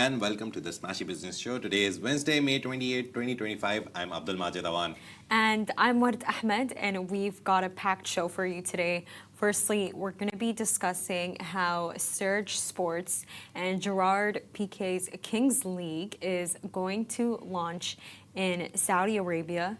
and welcome to the Smashi Business Show. Today is Wednesday, May 28, 2025. I'm Abdul Majid Awan. And I'm Ward Ahmed, and we've got a packed show for you today. Firstly, we're going to be discussing how SURJ Sports and Gerard Piqué's Kings League is going to launch in Saudi Arabia.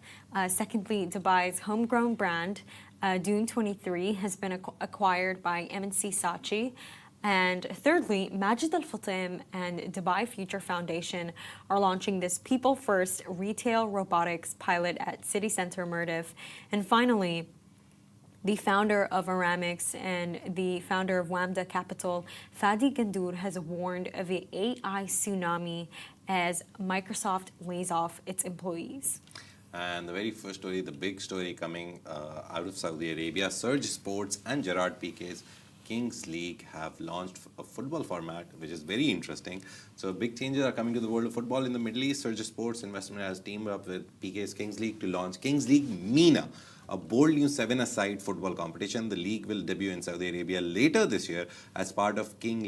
Secondly, Dubai's homegrown brand, Dune23, has been acquired by M&C Saatchi. And thirdly, Majid Al Futtaim and Dubai Future Foundation are launching this people-first retail robotics pilot at City Centre Mirdif. And finally, the founder of Aramix and the founder of Wamda Capital, Fadi Ghandour, has warned of an AI tsunami as Microsoft lays off its employees. And the very first story, the big story coming out of Saudi Arabia, SURJ Sports and Gerard Piqué's Kings League have launched a football format, which is very interesting. So big changes are coming to the world of football in the Middle East. SURJ Sports Investment has teamed up with Piqué's Kings League to launch Kings League MENA, a bold new seven-a-side football competition. The league will debut in Saudi Arabia later this year as part of Kings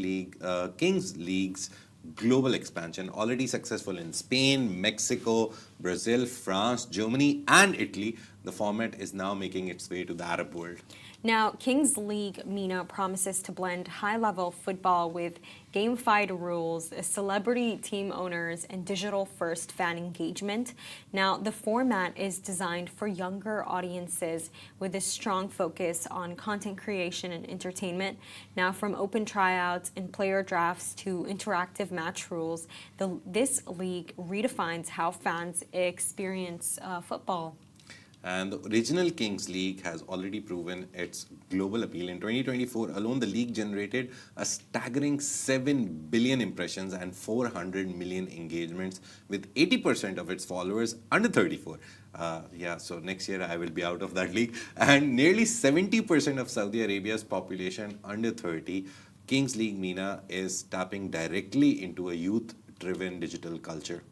League's global expansion. Already successful in Spain, Mexico, Brazil, France, Germany, and Italy, the format is now making its way to the Arab world. Now, Kings League MENA promises to blend high-level football with gamified rules, celebrity team owners, and digital-first fan engagement. Now, the format is designed for younger audiences with a strong focus on content creation and entertainment. Now, from open tryouts and player drafts to interactive match rules, this league redefines how fans experience football. And the original Kings League has already proven its global appeal. In 2024 alone, the league generated a staggering 7 billion impressions and 400 million engagements, with 80% of its followers under 34. So next year I will be out of that league. And nearly 70% of Saudi Arabia's population under 30. Kings League MENA is tapping directly into a youth-driven digital culture.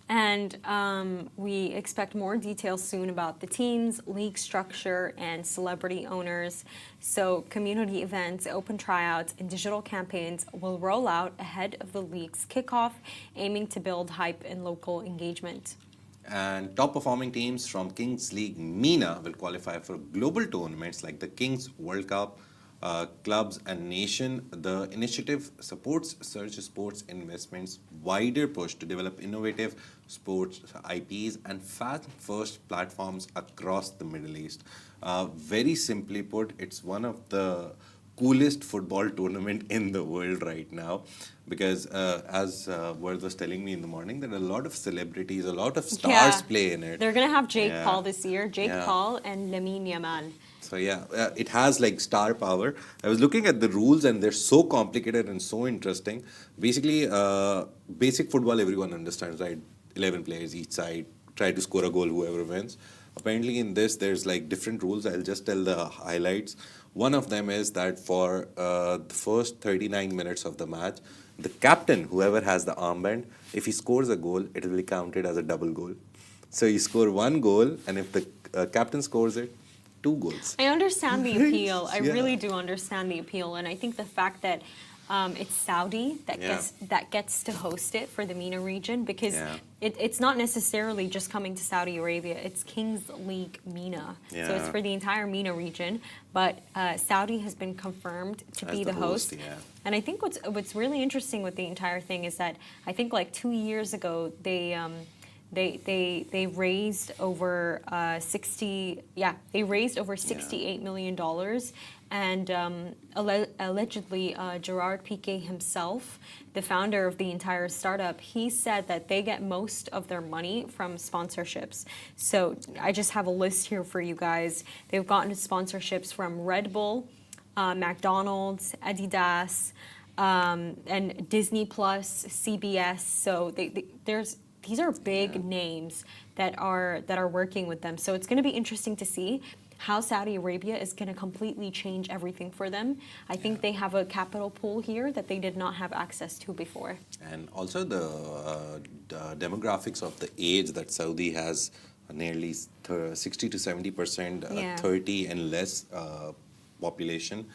And we expect more details soon about the teams, league structure, and celebrity owners. So community events, open tryouts, and digital campaigns will roll out ahead of the league's kickoff, aiming to build hype and local engagement. And top-performing teams from Kings League MENA will qualify for global tournaments like the Kings World Cup, Clubs and Nation. The initiative supports SURJ Sports Investments' wider push to develop innovative sports IPs and fan-first platforms across the Middle East. Very simply put, it's one of the coolest football tournament in the world right now, because as Ward was telling me in the morning, there are a lot of celebrities, a lot of stars play in it. They're going to have Jake Paul this year, Paul and Lamine Yamal. So it has like star power. I was looking at the rules and they're so complicated and so interesting. Basically, basic football everyone understands, right? 11 players each side, try to score a goal, whoever wins. Apparently in this, there's like different rules. I'll just tell the highlights. One of them is that for the first 39 minutes of the match, the captain, whoever has the armband, if he scores a goal, it will be counted as a double goal. So you score one goal, and if the captain scores it, 2 goals. I understand the appeal. I really do understand the appeal, and I think the fact that it's Saudi that gets to host it for the MENA region, because it's not necessarily just coming to Saudi Arabia. It's Kings League MENA, so it's for the entire MENA region. But Saudi has been confirmed to be the host. And I think what's really interesting with the entire thing is that I think like 2 years ago they raised over $68 million, and allegedly Gerard Piqué himself, the founder of the entire startup, he said that they get most of their money from sponsorships. So I just have a list here for you guys. They've gotten sponsorships from Red Bull, McDonald's, Adidas, and Disney Plus, CBS. So these are big names that are working with them. So it's going to be interesting to see how Saudi Arabia is going to completely change everything for them. I think they have a capital pool here that they did not have access to before. And also the demographics of the age that Saudi has, nearly 60 to 70%, 30 and less population.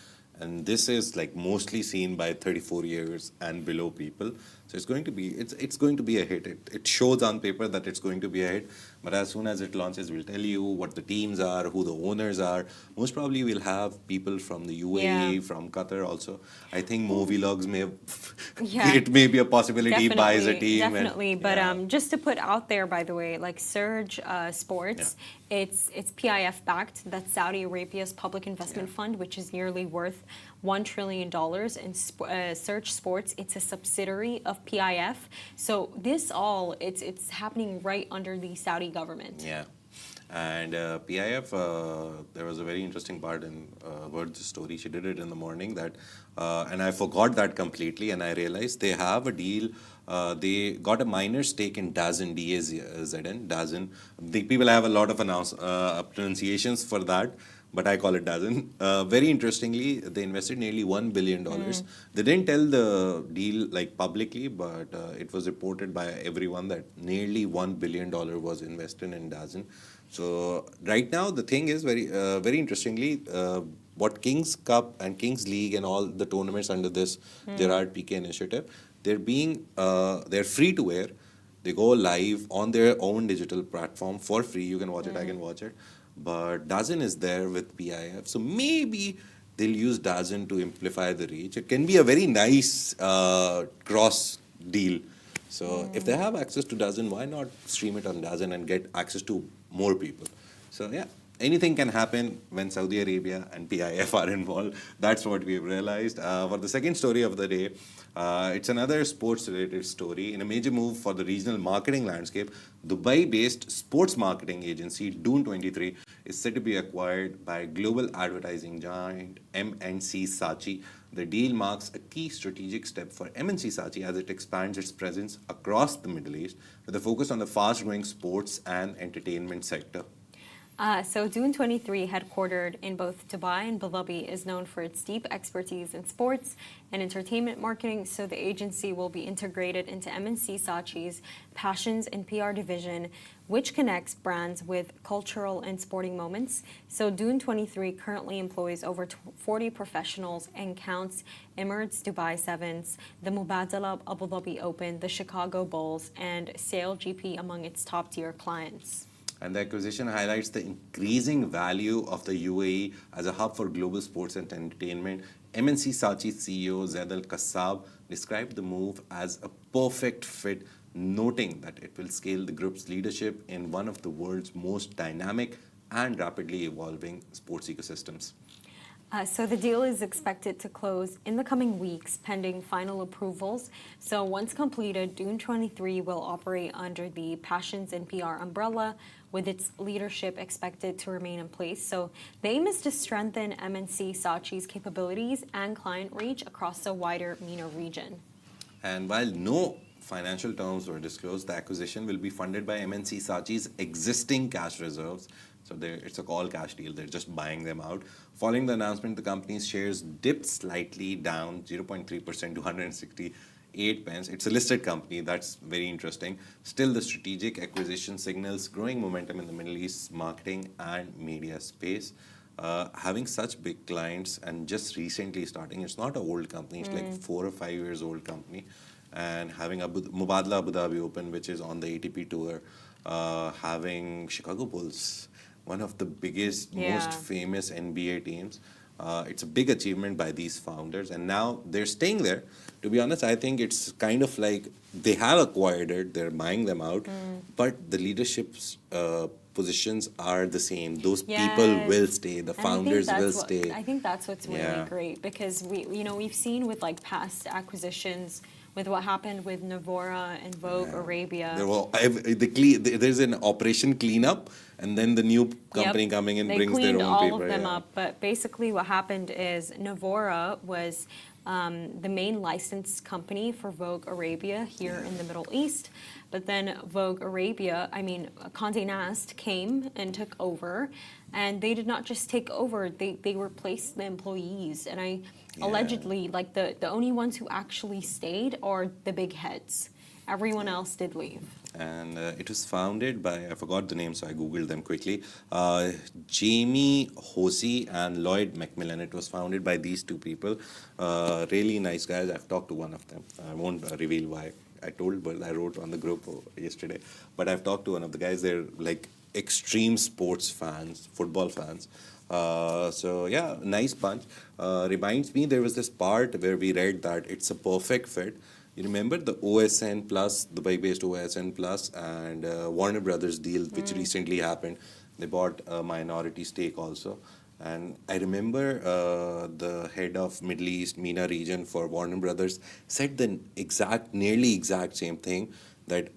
And this is like mostly seen by 34 years and below people. So it's going to be a hit. It shows on paper that it's going to be a hit, but as soon as it launches, we'll tell you what the teams are, who the owners are. Most probably we'll have people from the UAE, from Qatar also. I think movie logs may have, it may be a possibility, buys a team. Definitely, but just to put out there, by the way, like SURJ Sports, it's PIF backed. That's Saudi Arabia's public investment fund, which is nearly worth $1 trillion. And SURJ Sports, it's a subsidiary of PIF. So this it's happening right under the Saudi government. Yeah. And PIF, there was a very interesting part in Word's story. She did it in the morning that, and I forgot that completely, and I realized they have a deal. They got a minor stake in DAZN, D-A-Z-N, DAZN. The people have a lot of pronunciations for that, but I call it DAZN. Very interestingly, they invested nearly $1 billion. They didn't tell the deal like publicly, but it was reported by everyone that nearly $1 billion was invested in DAZN. So right now, the thing is very interestingly, what Kings Cup and Kings League and all the tournaments under this Gerard Piqué initiative, they're free to air. They go live on their own digital platform for free. You can watch it, I can watch it. But DAZN is there with PIF. So maybe they'll use DAZN to amplify the reach. It can be a very nice cross deal. So if they have access to DAZN, why not stream it on DAZN and get access to more people? So yeah, anything can happen when Saudi Arabia and PIF are involved. That's what we've realized. For the second story of the day, it's another sports-related story. In a major move for the regional marketing landscape, Dubai-based sports marketing agency Dune23 is set to be acquired by global advertising giant M&C Saatchi. The deal marks a key strategic step for M&C Saatchi as it expands its presence across the Middle East with a focus on the fast-growing sports and entertainment sector. So Dune23, headquartered in both Dubai and Abu Dhabi, is known for its deep expertise in sports and entertainment marketing. So the agency will be integrated into M&C Saatchi's Passions and PR division, which connects brands with cultural and sporting moments. So Dune23 currently employs over 40 professionals and counts Emirates Dubai Sevens, the Mubadala Abu Dhabi Open, the Chicago Bulls, and Sail GP among its top-tier clients. And the acquisition highlights the increasing value of the UAE as a hub for global sports and entertainment. M&C Saatchi CEO Zaid Al-Qassab described the move as a perfect fit, noting that it will scale the group's leadership in one of the world's most dynamic and rapidly evolving sports ecosystems. So the deal is expected to close in the coming weeks, pending final approvals. So once completed, Dune23 will operate under the Passions and PR umbrella, with its leadership expected to remain in place. So the aim is to strengthen M&C Saatchi's capabilities and client reach across the wider MENA region. And while no financial terms were disclosed, the acquisition will be funded by M&C Saatchi's existing cash reserves. So it's a call cash deal. They're just buying them out. Following the announcement, the company's shares dipped slightly down 0.3% to 168 pence. It's a listed company. That's very interesting. Still, the strategic acquisition signals growing momentum in the Middle East marketing and media space. Having such big clients and just recently starting, it's not an old company. It's like 4 or 5 years old company. And having Mubadala Abu Dhabi Open, which is on the ATP Tour, having Chicago Bulls, one of the biggest, most famous NBA teams. It's a big achievement by these founders, and now they're staying there. To be honest, I think it's kind of like they have acquired it, they're buying them out, but the leadership's positions are the same. Those people will stay, the founders will stay. I think that's what's really great, because we've seen with like past acquisitions, with what happened with Navora and Vogue Arabia. There's an operation cleanup, and then the new company coming in brings their own all paper. Of them up, but basically what happened is Navora was the main licensed company for Vogue Arabia here in the Middle East. But then Vogue Arabia, Condé Nast came and took over, and they did not just take over, they replaced the employees. And allegedly, like the only ones who actually stayed are the big heads. Everyone else did leave. and it was founded by, I forgot the name, so I googled them quickly. Jamie Hosey and Lloyd Macmillan. It was founded by these two people. Really nice guys. I've talked to one of them. I won't reveal why. I told, but I wrote on the group yesterday. But I've talked to one of the guys. They're like extreme sports fans, football fans. So yeah, nice bunch. Reminds me, there was this part where we read that it's a perfect fit. You remember the OSN Plus, Dubai-based OSN Plus, and Warner Brothers deal, which recently happened. They bought a minority stake also. And I remember the head of Middle East, MENA region for Warner Brothers said the nearly exact same thing, that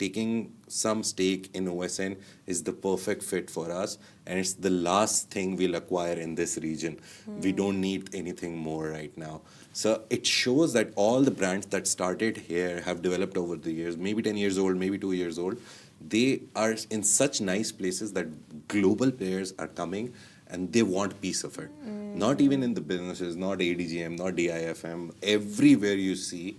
taking some stake in OSN is the perfect fit for us, and it's the last thing we'll acquire in this region. We don't need anything more right now. So it shows that all the brands that started here have developed over the years, maybe 10 years old, maybe 2 years old. They are in such nice places that global players are coming and they want piece of it. Not even in the businesses, not ADGM, not DIFM. Everywhere you see,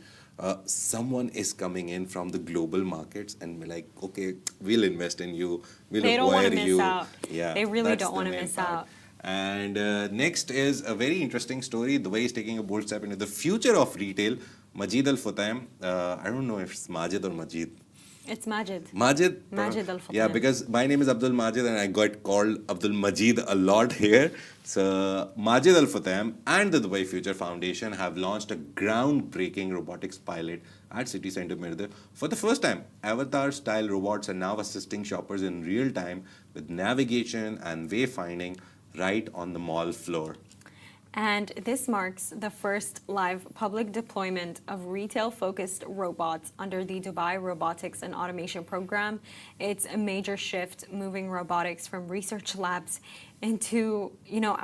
someone is coming in from the global markets and be like, okay, we'll invest in you, we'll They don't want acquire to you. miss out. Yeah, They really that's don't the want to main miss part. out. And next is a very interesting story. Dubai is taking a bold step into the future of retail. Majid Al Futtaim, I don't know if it's Majid or Majid. It's Majid. Majid? Majid Al Yeah, Futtaim. because my name is Abdul Majid and I got called Abdul Majid a lot here. So Majid Al Futtaim and the Dubai Future Foundation have launched a groundbreaking robotics pilot at City Centre Mirdif. For the first time, avatar-style robots are now assisting shoppers in real time with navigation and wayfinding right on the mall floor. And this marks the first live public deployment of retail-focused robots under the Dubai Robotics and Automation Program. It's a major shift, moving robotics from research labs into,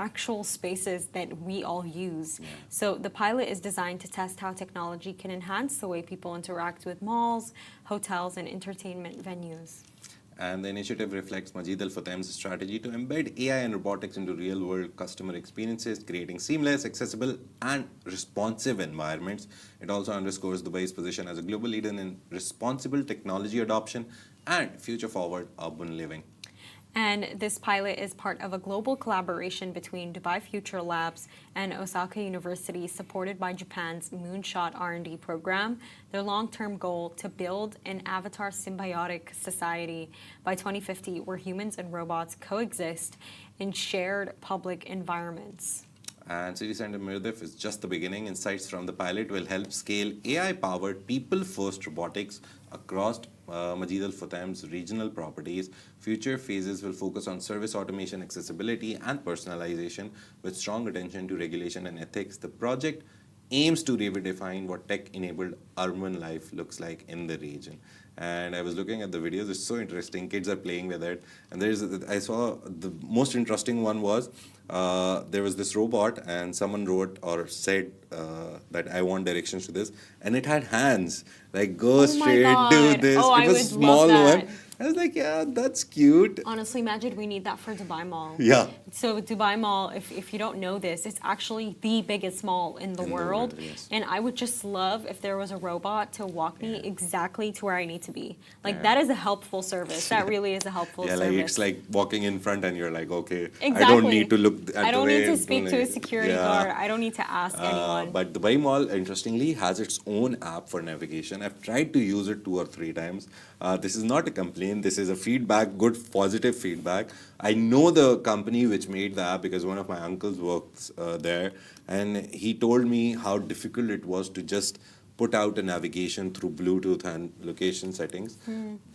actual spaces that we all use. Yeah. So the pilot is designed to test how technology can enhance the way people interact with malls, hotels, and entertainment venues. And the initiative reflects Majid Al Futtaim's strategy to embed AI and robotics into real-world customer experiences, creating seamless, accessible, and responsive environments. It also underscores Dubai's position as a global leader in responsible technology adoption and future-forward urban living. And this pilot is part of a global collaboration between Dubai Future Labs and Osaka University, supported by Japan's Moonshot R&D program. Their long-term goal to build an avatar symbiotic society by 2050 where humans and robots coexist in shared public environments. And City Centre Mirdif is just the beginning. Insights from the pilot will help scale AI-powered people-first robotics across Majid Al Futtaim's regional properties. Future phases will focus on service automation, accessibility, and personalization with strong attention to regulation and ethics. The project aims to redefine what tech-enabled urban life looks like in the region. And I was looking at the videos, it's so interesting. Kids are playing with it. And I saw the most interesting one was there was this robot and someone wrote or said that I want directions to this. And it had hands, like go Oh my straight, God. do this. Oh, It I was would small love that. one. I was like, yeah, that's cute. Honestly, Majid, we need that for Dubai Mall. Yeah. So Dubai Mall, if you don't know this, it's actually the biggest mall in the world. Yes. And I would just love if there was a robot to walk me exactly to where I need to be. Like, Yeah. that is a helpful service. That really is a helpful Yeah, service. like it's like walking in front and you're like, okay, I Exactly. don't need to look at I don't the way need to it's speak to a security Yeah. guard. I don't need to ask anyone. But Dubai Mall, interestingly, has its own app for navigation. I've tried to use it 2 or 3 times. This is not a complaint. This is a feedback, good, positive feedback. I know the company which made the app because one of my uncles works there. And he told me how difficult it was to just put out a navigation through Bluetooth and location settings.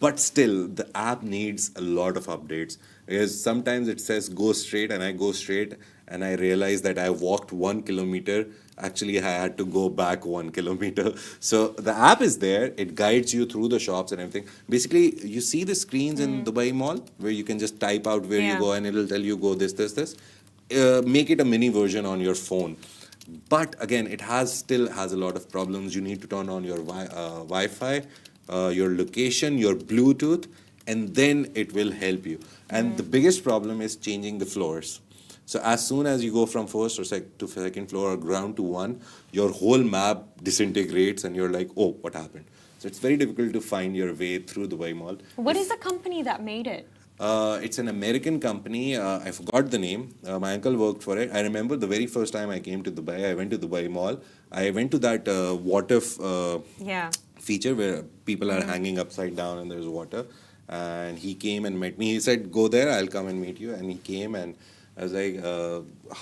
But still, the app needs a lot of updates. Because sometimes it says go straight and I go straight and I realize that I walked 1 kilometer. Actually, I had to go back 1 kilometer. So the app is there. It guides you through the shops and everything. Basically, you see the screens in Dubai Mall where you can just type out where you Yeah. go and it'll tell you go this, this, this. Make it a mini version on your phone. But again, it still has a lot of problems. You need to turn on your Wi-Fi, your location, your Bluetooth, and then it will help you. And the biggest problem is changing the floors. So as soon as you go from first or to second floor or ground to 1, your whole map disintegrates and you're like, oh, what happened? So it's very difficult to find your way through Dubai Mall. What is the company that made it? It's an American company. I forgot the name. My uncle worked for it. I remember the very first time I came to Dubai, I went to Dubai Mall. I went to that water Yeah. feature where people are hanging upside down and there's water. And he came and met me. He said, "Go there, I'll come and meet you." And he came and I was like,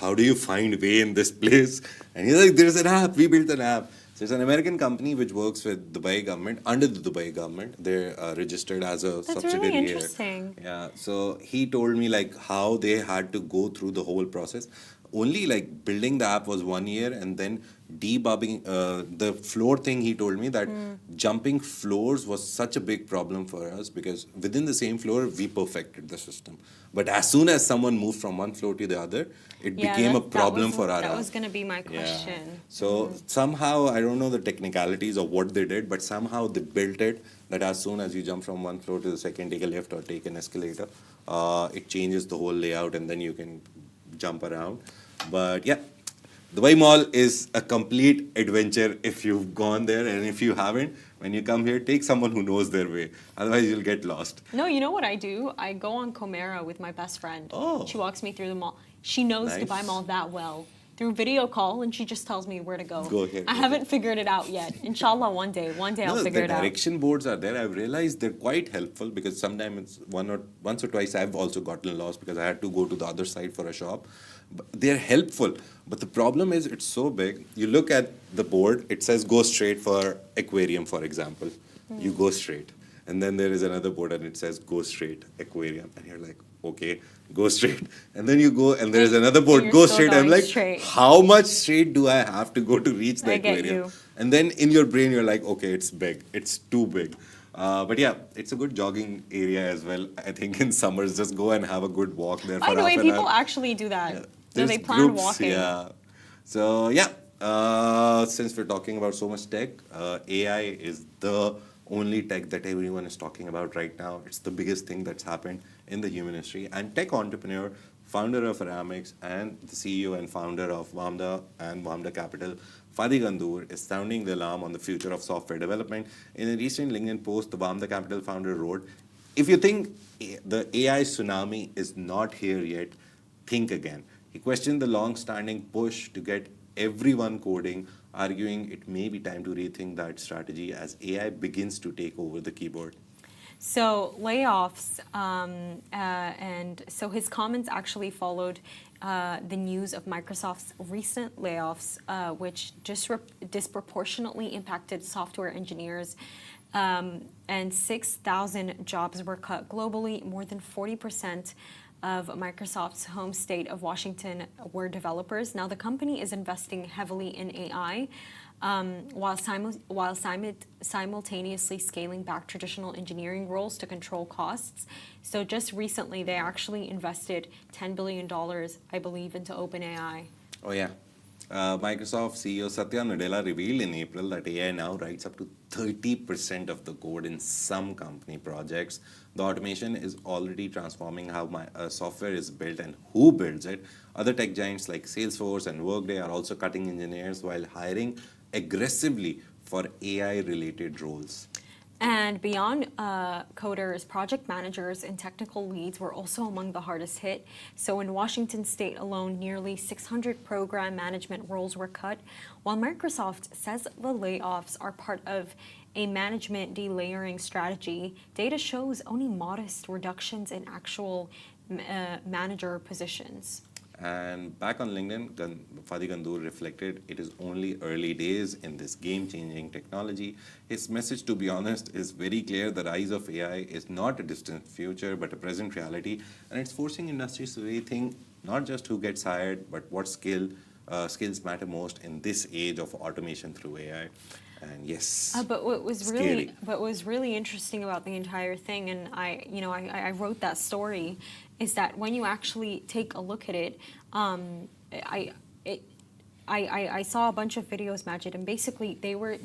"How do you find way in this place?" And he's like, "There's an app. We built an app." So it's an American company which works with Dubai government, under the Dubai government. They're registered as a That's subsidiary really here. interesting. Yeah, so he told me like how they had to go through the whole process. Only like building the app was 1 year, and then debugging the floor thing. He told me that jumping floors was such a big problem for us because within the same floor we perfected the system. But as soon as someone moved from one floor to the other, it became a problem for our app. That was going to be my question. So somehow, I don't know the technicalities of what they did, but somehow they built it that as soon as you jump from one floor to the second, take a lift or take an escalator, it changes the whole layout and then you can jump around. But yeah, Dubai Mall is a complete adventure if you've gone there, and if you haven't, when you come here, take someone who knows their way. Otherwise, you'll get lost. No, you know what I do? I go on Comera with my best friend. Oh. She walks me through the mall. She knows Nice. Dubai Mall that well. Through video call, and she just tells me where to go. Go here, I go haven't figured it out yet. Inshallah, one day I'll No, figure the it out. direction boards are there. I've realized they're quite helpful because sometimes it's once or twice I've also gotten lost because I had to go to the other side for a shop. But they're helpful. But the problem is it's so big. You look at the board, it says go straight for aquarium, for example. You go straight. And then there is another board and it says go straight, aquarium. And you're like, okay, go straight. And then you go and there is another board, you're go still straight. I'm going like, straight. how much straight do I have to go to reach the I get aquarium? you. And then in your brain, you're like, okay, it's big. It's too big. But yeah, it's a good jogging area as well. I think in summers, just go and have a good walk there for By the way, half an people hour. actually do that. Yeah. No, There's they plan groups, walking. Yeah. So yeah, since we're talking about so much tech, AI is the only tech that everyone is talking about right now. It's the biggest thing that's happened in the human history. And tech entrepreneur, founder of Aramix, and the CEO and founder of Wamda and Wamda Capital, Fadi Ghandour, is sounding the alarm on the future of software development. In a recent LinkedIn post, the Wamda Capital founder wrote, "If you think the AI tsunami is not here yet, think again." He questioned the long-standing push to get everyone coding, arguing it may be time to rethink that strategy as AI begins to take over the keyboard. So layoffs, and so his comments actually followed the news of Microsoft's recent layoffs, which disproportionately impacted software engineers. And 6,000 jobs were cut globally. More than 40% of Microsoft's home state of Washington were developers. Now, the company is investing heavily in AI, while simultaneously scaling back traditional engineering roles to control costs. So just recently, they actually invested $10 billion, I believe, into OpenAI. Oh yeah. Microsoft CEO Satya Nadella revealed in April that AI now writes up to 30% of the code in some company projects. The automation is already transforming how software is built and who builds it. Other tech giants like Salesforce and Workday are also cutting engineers while hiring aggressively for AI-related roles. And beyond coders, project managers and technical leads were also among the hardest hit. So in Washington state alone, nearly 600 program management roles were cut, while Microsoft says the layoffs are part of a management delayering strategy. Data shows only modest reductions in actual manager positions. And back on LinkedIn, Fadi Ghandour reflected, it is only early days in this game-changing technology. His message, to be honest, is very clear. The rise of AI is not a distant future, but a present reality. And it's forcing industries to rethink not just who gets hired, but what skills matter most in this age of automation through AI. And yes, but what was scary. really interesting about the entire thing, and I wrote that story, is that when you actually take a look at it, I saw a bunch of videos, Majid, and basically they were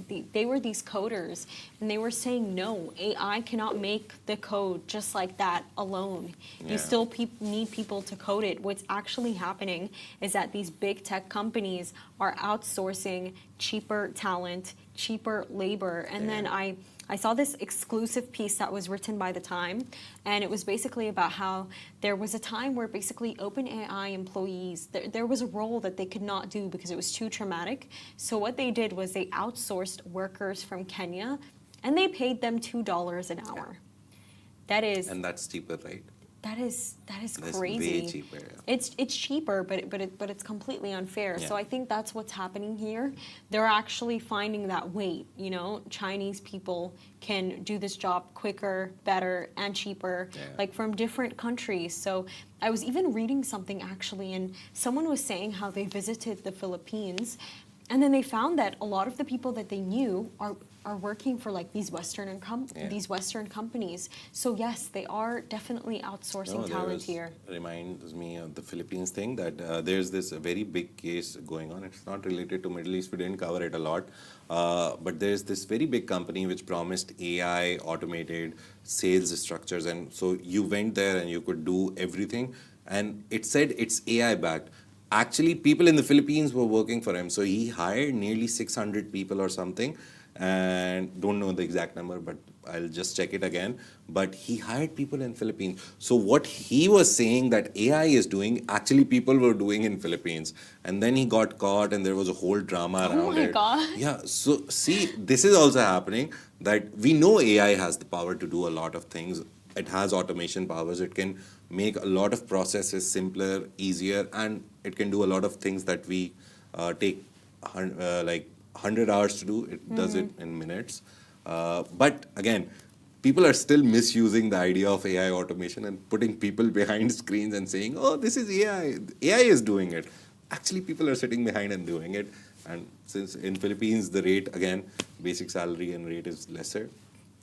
these coders, and they were saying no, AI cannot make the code just like that alone. Yeah. You still need people to code it. What's actually happening is that these big tech companies are outsourcing cheaper talent, cheaper labor, and then I I saw this exclusive piece that was written by The Time, and it was basically about how there was a time where basically OpenAI employees, there was a role that they could not do because it was too traumatic. So what they did was they outsourced workers from Kenya, and they paid them $2 an hour. That is, And that's cheaper, right? that is That's crazy. way cheaper. Yeah. It's cheaper, but it's completely unfair. So Yeah. I think that's what's happening here. They're actually finding that wait, Chinese people can do this job quicker, better, and cheaper, Yeah. like from different countries. So I was even reading something actually, and someone was saying how they visited the Philippines, and then they found that a lot of the people that they knew are working for like these these Western companies. So yes, they are definitely outsourcing talent here. Reminds me of the Philippines thing that there's this very big case going on. It's not related to Middle East. We didn't cover it a lot. But there's this very big company which promised AI automated sales structures. And so you went there and you could do everything. And it said it's AI backed. Actually, people in the Philippines were working for him. So he hired nearly 600 people or something. And don't know the exact number, but I'll just check it again. But he hired people in Philippines. So what he was saying that AI is doing, actually people were doing in Philippines. And then he got caught and there was a whole drama around it. Oh my God. Yeah, so see, this is also happening that we know AI has the power to do a lot of things. It has automation powers. It can make a lot of processes simpler, easier, and it can do a lot of things that we take like 100 hours to do. It does it in minutes. But again, people are still misusing the idea of AI automation and putting people behind screens and saying, oh, this is AI. AI is doing it. Actually, people are sitting behind and doing it. And since in Philippines, the rate, again, basic salary and rate is lesser,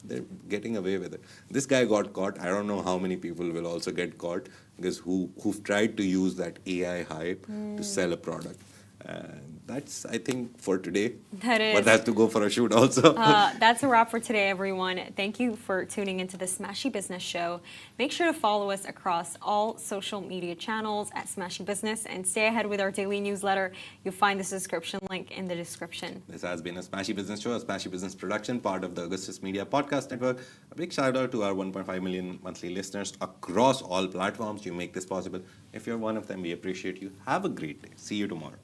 they're getting away with it. This guy got caught. I don't know how many people will also get caught because who've tried to use that AI hype to sell a product. And that's, I think, for today. That is. But I have to go for a shoot also. That's a wrap for today, everyone. Thank you for tuning into the Smashi Business Show. Make sure to follow us across all social media channels at Smashi Business and stay ahead with our daily newsletter. You'll find the subscription link in the description. This has been a Smashi Business Show, a Smashi Business production, part of the Augustus Media Podcast Network. A big shout out to our 1.5 million monthly listeners across all platforms. You make this possible. If you're one of them, we appreciate you. Have a great day. See you tomorrow.